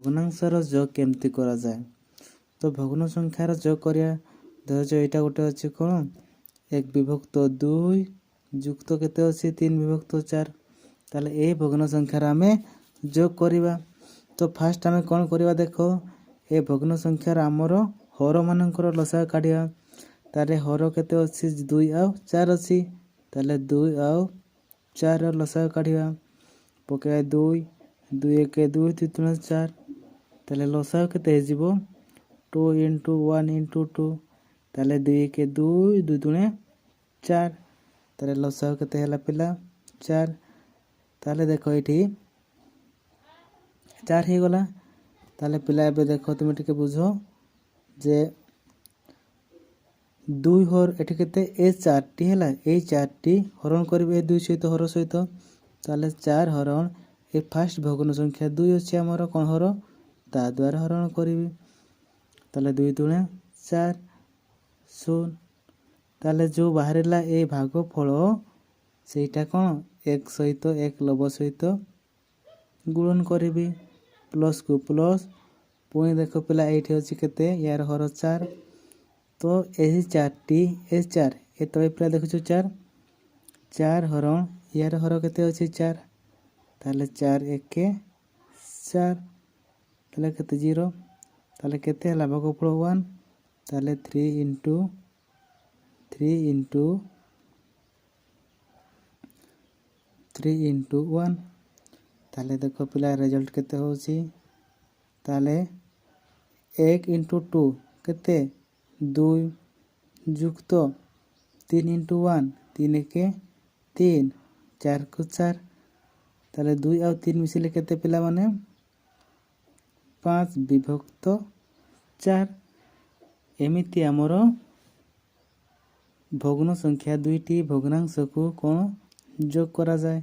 ଭଗ୍ନାଂଶର ଯୋଗ କେମିତି କରାଯାଏ? ତ ଭଗ୍ନ ସଂଖ୍ୟାର ଯୋଗ କରିବା ଧର ଏଇଟା ଗୋଟେ ଅଛି କ'ଣ 1 ବିଭକ୍ତ 2 ଯୁକ୍ତ କେତେ ଅଛି 3 ବିଭକ୍ତ 4। ତାହେଲେ ଏଇ ଭଗ୍ନ ସଂଖ୍ୟାର ଆମେ ଯୋଗ କରିବା। ତ ଫାର୍ଷ୍ଟ ଆମେ କ'ଣ କରିବା ଦେଖ ଏ ଭଗ୍ନ ସଂଖ୍ୟାର ଆମର ହରମାନଙ୍କର ଲସାଗୁ କାଢ଼ିବା। ତାହେଲେ ହର କେତେ ଅଛି 2 ଆଉ 4 ଅଛି। ତାହେଲେ 2 ଆଉ 4ର ଲସାଗୁ କାଢ଼ିବା। ପକାଇବା 2 2 1 2 3 4। ତାହେଲେ ଲସାଗୁ କେତେ ହେଇଯିବ 2 × 1 × 2। ତାହେଲେ 2 1 2 2 2 4। ତାହେଲେ ଲସାଗୁ କେତେ ହେଲା ପିଲା 4। ତାହେଲେ ଦେଖ ଏଇଠି 4 ହେଇଗଲା। ତାହେଲେ ପିଲା ଏବେ ଦେଖ ତୁମେ ଟିକେ ବୁଝ ଯେ 2 ହର ଏଠି କେତେ ଏ 4ଟି ହେଲା। ଏଇ 4ଟି ହରଣ କରିବେ ଏ 2 ସହିତ ହର ସହିତ। ତାହେଲେ 4 ହରଣ ଏ ଫାର୍ଷ୍ଟ ଭଗ୍ନ ସଂଖ୍ୟା 2 ଅଛି ଆମର କ'ଣ ହର ତା ଦ୍ୱାରା ହରଣ କରିବି। ତାହେଲେ 2 2 4 0। ତାହେଲେ ଯେଉଁ ବାହାରିଲା ଏଇ ଭାଗଫଳ ସେଇଟା କ'ଣ 1 ସହିତ 1 ଲବ ସହିତ ଗୁଣନ କରିବି ପ୍ଲସ୍କୁ ପ୍ଲସ୍। ପୁଣି ଦେଖ ପିଲା ଏଇଠି ଅଛି କେତେ ୟାର ହର 4। ତ ଏହି 4ଟି ଏ 4 ଏ ତଳେ ପିଲା ଦେଖୁଛୁ 4 ହରଣ ୟାର ହର କେତେ ଅଛି 4। ତାହେଲେ 4 1 4। ତାହେଲେ କେତେ 0। ତାହେଲେ କେତେ ହେଲା ଭାଗଫଳ 1। ତାହେଲେ 3 × 1। ତାହେଲେ ଦେଖ ପିଲା ରେଜଲ୍ଟ କେତେ ହେଉଛି। ତାହେଲେ 1 × 2 କେତେ 2 ଯୁକ୍ତ 3 × 1 3 1 3 4 କୁ 4। ତାହେଲେ 2 ଆଉ 3 ମିଶିଲେ କେତେ ପିଲାମାନେ 5 ବିଭକ୍ତ 4। ଏମିତି ଆମର ଭଗ୍ନ ସଂଖ୍ୟା 2ଟି ଭଗ୍ନାଂଶକୁ କ'ଣ ଯୋଗ କରାଯାଏ।